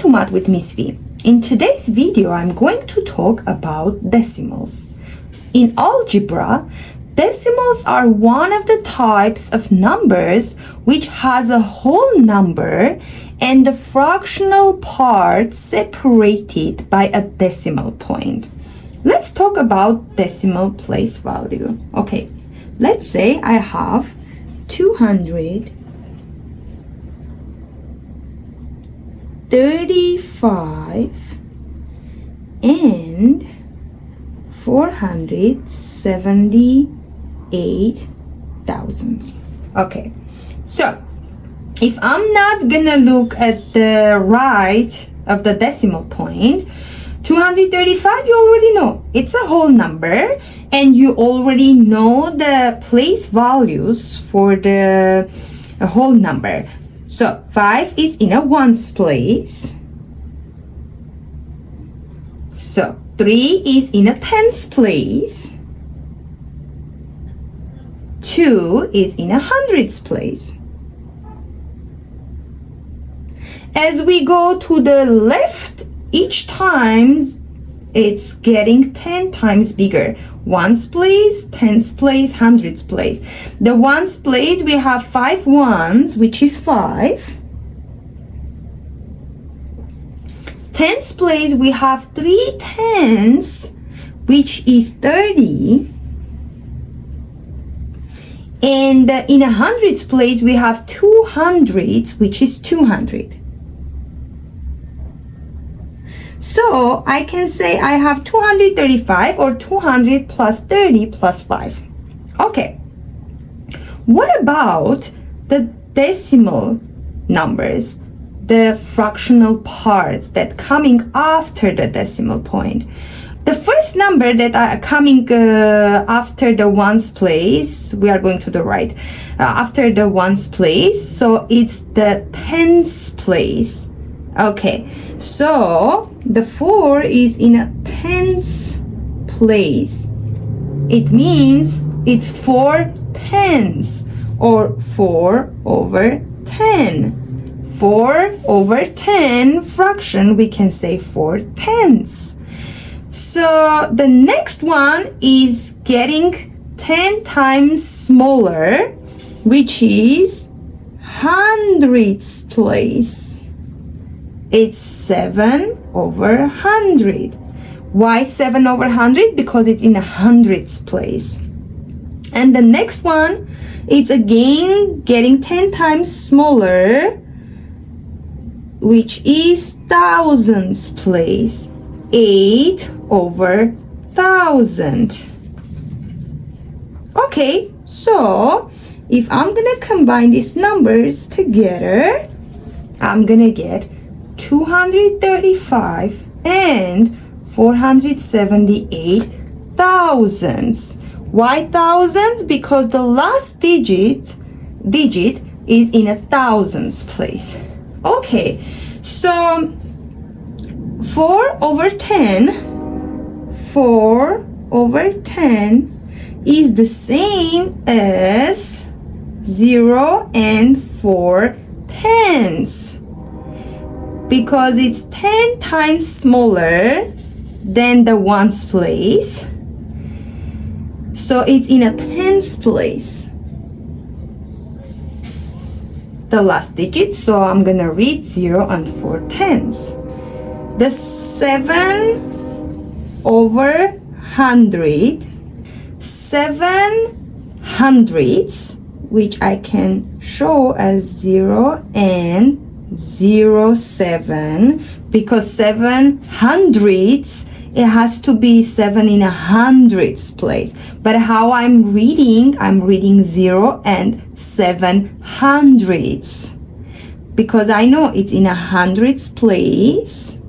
to Math with Miss V. In today's video, I'm going to talk about decimals. In algebra, decimals are one of the types of numbers which has a whole number and the fractional part separated by a decimal point. Let's talk about decimal place value. Okay, let's say I have 235 and 478 thousandths. Okay, so if I'm not gonna look at the right of the decimal point, 235, you already know it's a whole number and you already know the place values for the whole number. So 5 is in a ones place. So 3 is in a tens place. 2 is in a hundreds place. As we go to the left, each times it's getting 10 times bigger. Ones place, tens place, hundreds place. The ones place, we have 5 ones, which is 5. Tens place, we have 3 tens, which is 30. And in a hundreds place, we have 2 hundreds, which is 200. So I can say I have 235 or 200 plus 30 plus 5. Okay. What about the decimal numbers, the fractional parts that coming after the decimal point? The first number that are coming after the ones place, we are going to the right, after the ones place, so it's the tens place. Okay, so the 4 is in a tens place. It means it's 4 tens or 4 over 10. 4 over 10 fraction, we can say 4 tenths. So the next one is getting 10 times smaller, which is hundreds place. It's 7 over 100. Why 7 over 100? Because it's in a hundreds place. And the next one, it's again getting 10 times smaller, which is thousands place. 8 over 1,000. Okay, so if I'm gonna combine these numbers together, I'm gonna get 235 and 478 thousandths. Why thousands? Because the last digit is in a thousands place. Okay, so 4 over 10 is the same as 0 and 4 tenths. Because it's 10 times smaller than the ones place. So it's in a tens place. The last digit, so I'm gonna read 0 and 4 tenths. The 7 over 100, 7 hundredths, which I can show as 0 and 0.7, because 7 hundredths, it has to be 7 in a hundredths place. But how I'm reading 0 and 7 hundredths, because I know it's in a hundredths place.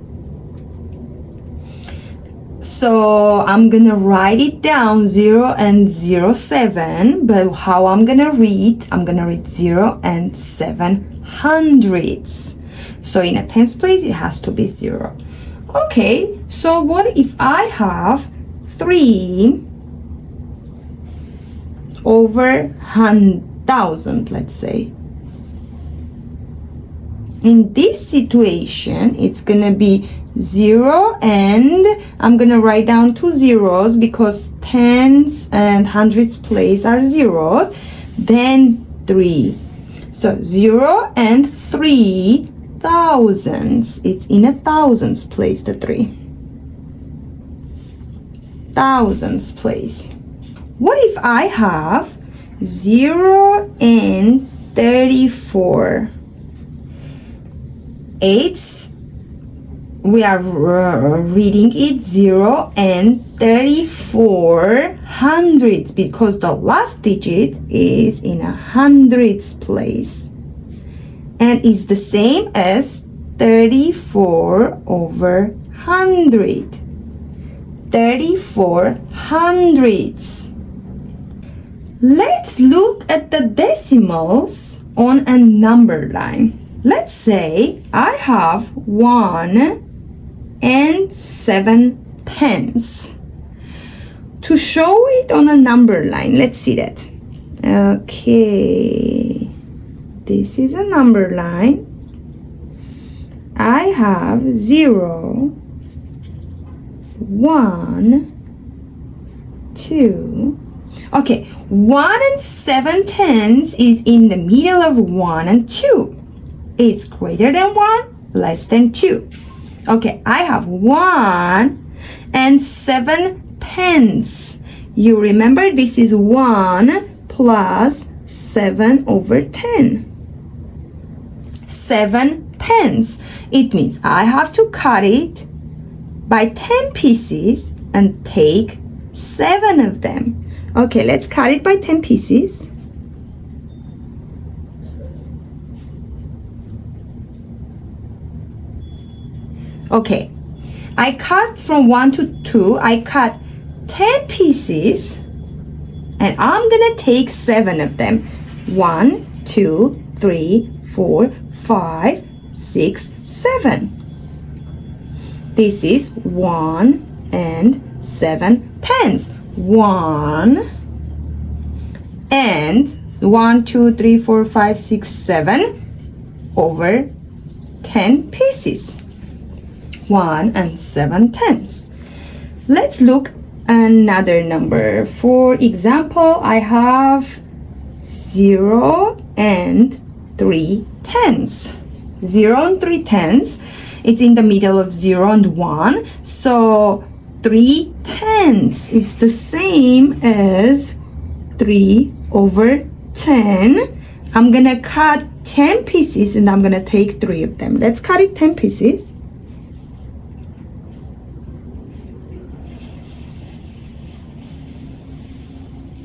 So I'm gonna write it down 0 and 0.7, but how I'm gonna read 0 and 7 hundredths. So in a tens place, it has to be 0. Okay, so what if I have 3 over 100,000, let's say. in this situation, it's gonna be 0, and I'm gonna write down 2 zeros because tens and hundreds place are zeros, then 3. So 0 and 3 thousands. It's in a thousands place, the 3. Thousands place. What if I have 0 and 34? We are reading it 0 and 34 hundreds because the last digit is in a hundreds place. And it's the same as 34 over 100. 34 hundredths. Let's look at the decimals on a number line. Let's say I have 1 and 7 tenths. To show it on a number line, let's see that. Okay, this is a number line. I have 0, 1, 2. Okay, 1 and 7 tenths is in the middle of 1 and 2. It's greater than 1, less than 2. Okay, I have 1 and 7 tenths. You remember this is 1 plus 7 over 10. 7 tenths. It means I have to cut it by 10 pieces and take 7 of them. Okay, let's cut it by 10 pieces. Okay, I cut from 1 to 2. I cut 10 pieces and I'm gonna take 7 of them. 1, 2, 3, 4, 5, 6, 7. This is 1 and 7 tenths. 1 and 1, 2, 3, 4, 5, 6, 7 over 10 pieces. 1 and 7 tenths. Let's look another number. For example, I have 0 and 3 tenths. 0 and 3 tenths. It's in the middle of 0 and 1. So 3 tenths. It's the same as 3 over 10. I'm gonna cut 10 pieces and I'm gonna take 3 of them. Let's cut it 10 pieces.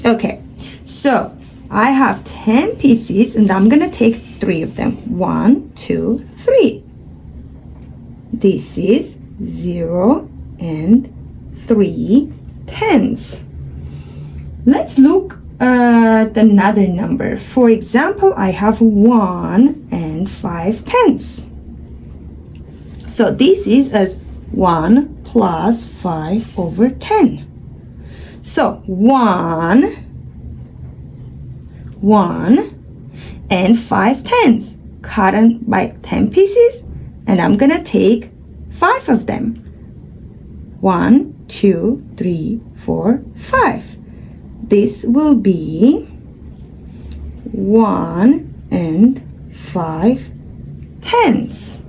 Okay, so I have 10 pieces and I'm gonna take 3 of them. 1, 2, 3. This is 0 and 3 tenths. Let's look at another number. For example, I have 1 and 5 tenths. So this is as 1 plus 5 over 10. So 1 and 5 tenths. Cut them by 10 pieces and I'm gonna take 5 of them. 1, 2, 3, 4, 5. This will be 1 and 5 tenths.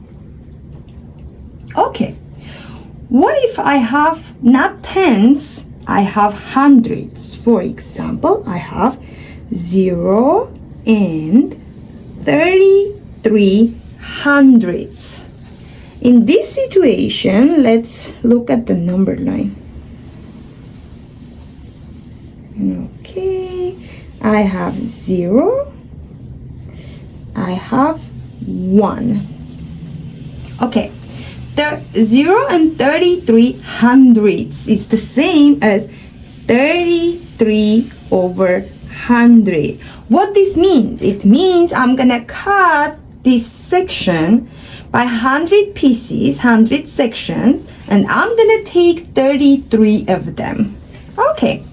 Okay, what if I have not tenths, I have hundredths? For example, I have 0 and 33 hundredths. In this situation, let's look at the number line. Okay, I have 0, I have 1. Okay, the 0 and 33 hundredths is the same as 33 over 100. What this means? It means I'm gonna cut this section by 100 pieces, 100 sections, and I'm gonna take 33 of them. Okay,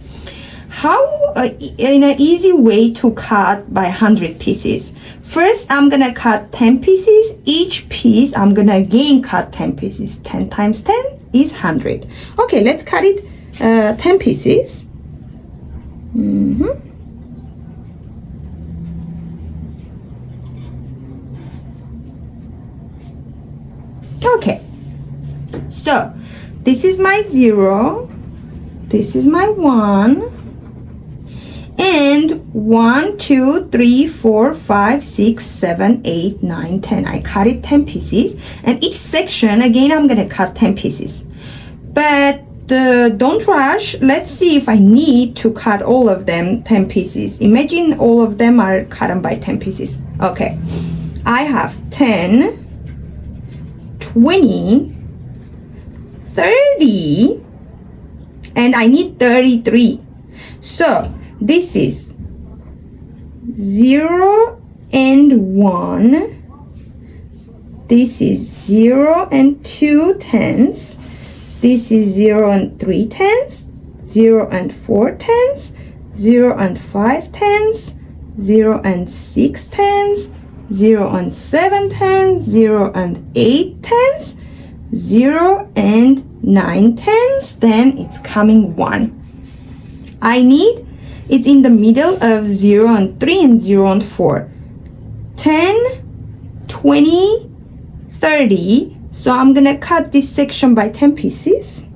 how in an easy way to cut by 100 pieces. First, I'm gonna cut 10 pieces. Each piece, I'm gonna again cut 10 pieces. 10 times 10 is 100. Okay, let's cut it 10 pieces. Okay, so this is my 0, this is my 1, and 1, 2, 3, 4, 5, 6, 7, 8, 9, 10. I cut it 10 pieces, and each section, again, I'm gonna cut 10 pieces. But don't rush. Let's see if I need to cut all of them 10 pieces. Imagine all of them are cut by 10 pieces. Okay, I have 10, 20, 30, and I need 33. So this is 0 and 1. This is 0 and 2 tenths. This is 0 and 3 tenths, 0 and 4 tenths, 0 and 5 tenths, 0 and 6 tenths, 0 and 7 tenths, 0 and 8 tenths, 0 and 9 tenths, then it's coming 1. It's in the middle of 0 and 3 and 0 and 4. 10, 20, 30. So I'm gonna cut this section by 10 pieces.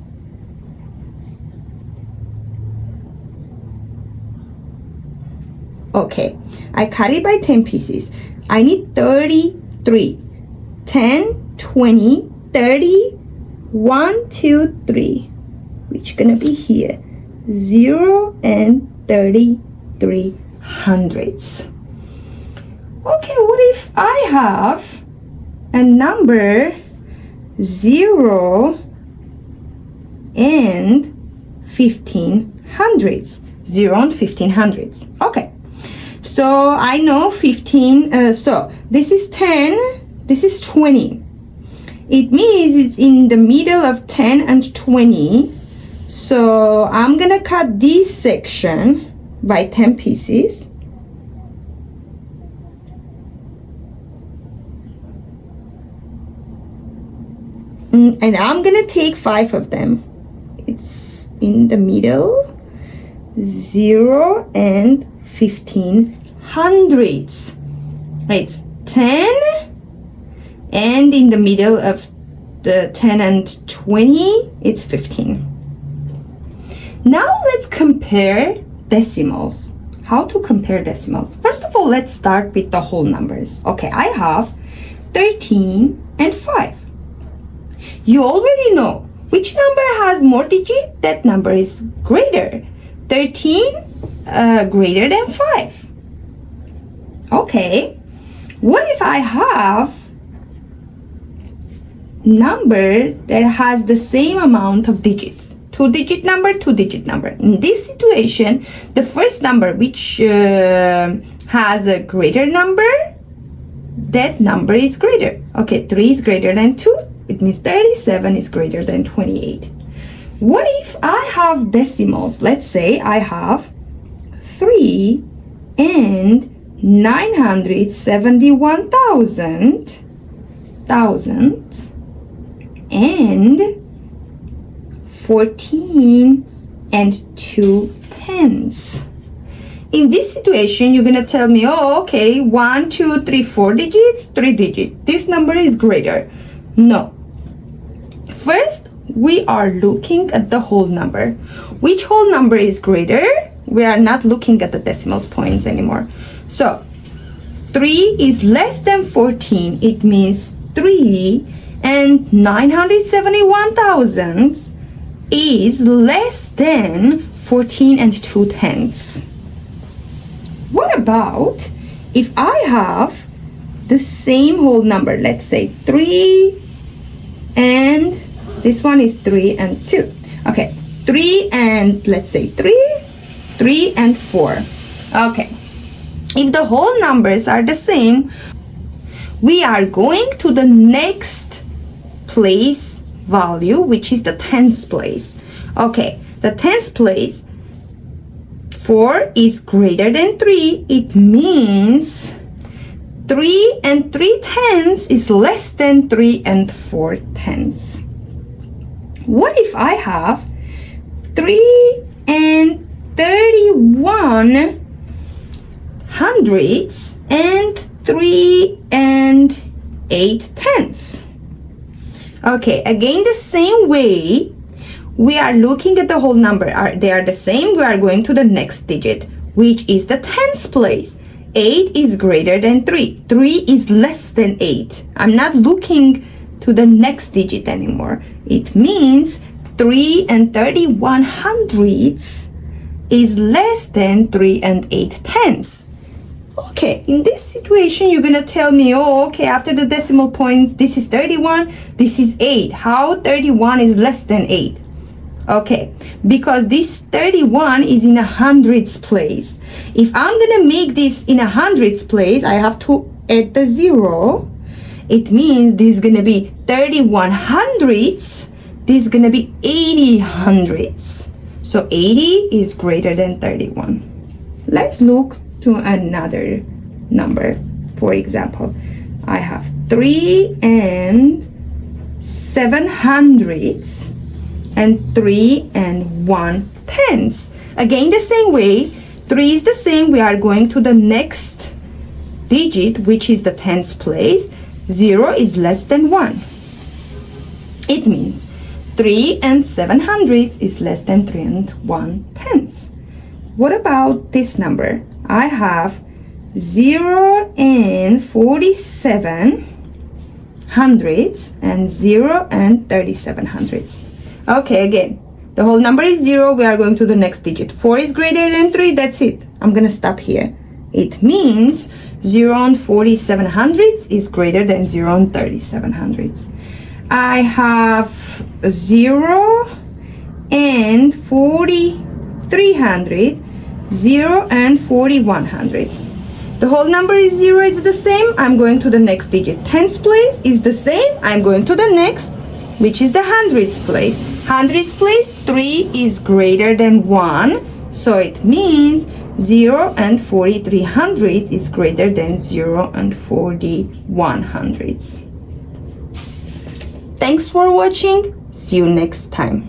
Okay, I cut it by 10 pieces. I need 33. 10, 20, 30, 1, 2, 3, which gonna be here. 0 and 33 hundredths. Okay, what if I have a number 0 and 15 hundredths? 0 and 15 hundredths. Okay, so I know 15, so this is 10, this is 20. It means it's in the middle of 10 and 20. So I'm gonna cut this section by 10 pieces. And I'm gonna take 5 of them. It's in the middle. 0 and 15 hundredths. It's 10, and in the middle of the 10 and 20, it's 15. Now let's compare decimals. How to compare decimals? First of all, let's start with the whole numbers. Okay, I have 13 and 5. You already know which number has more digit, that number is greater. 13 greater than 5. Okay, what if I have number that has the same amount of digits? 2-digit number, 2-digit number. In this situation, the first number which has a greater number, that number is greater. Okay, 3 is greater than 2. It means 37 is greater than 28. What if I have decimals? Let's say I have 3 and 971,000 and 14 and 2 tenths. In this situation, you're gonna tell me, oh, okay, 1, 2, 3, 4 digits, 3 digits. This number is greater. No. First, we are looking at the whole number. Which whole number is greater? We are not looking at the decimals points anymore. So 3 is less than 14. It means 3 and 971,000 is less than 14 and 2 tenths. What about if I have the same whole number? Let's say 3 and this one is 3 and 2. Okay, 3 and let's say 3 and 4. Okay, if the whole numbers are the same, we are going to the next place value, which is the tens place. Okay, the tens place, 4 is greater than 3, it means 3 and 3/10 is less than 3 and 4/10. What if I have 3 and 31 hundredths and 3 and 8/10? Okay, again the same way, we are looking at the whole number. They are the same, we are going to the next digit, which is the tens place. 8 is greater than 3. 3 is less than 8. I'm not looking to the next digit anymore. It means 3 and 31 hundredths is less than 3 and 8/10. Okay, in this situation, you're gonna tell me, oh, okay, after the decimal points, this is 31, this is 8. How 31 is less than 8? Okay, because this 31 is in a hundredths place. If I'm gonna make this in a hundredths place, I have to add the 0. It means this is gonna be 31 hundredths. This is gonna be 80 hundredths. So 80 is greater than 31. Let's look to another number. For example, I have 3 and 7 hundredths and 3 and 1/10. Again, the same way, 3 is the same. We are going to the next digit, which is the tens place. 0 is less than 1. It means 3 and 7 hundredths is less than 3 and 1/10. What about this number? I have 0 and 47 hundredths and 0 and 37 hundredths. Okay, again, the whole number is 0. We are going to the next digit. 4 is greater than 3. That's it. I'm going to stop here. It means 0 and 47 hundredths is greater than 0 and 37 hundredths. I have 0 and 43 hundredths, 0 and 41 hundredths. The whole number is 0. It's the same. I'm going to the next digit. Tens place is the same. I'm going to the next, which is the hundredths place. Hundredths place, 3 is greater than 1. So it means 0 and 43 hundredths is greater than 0 and 41 hundredths. Thanks for watching. See you next time.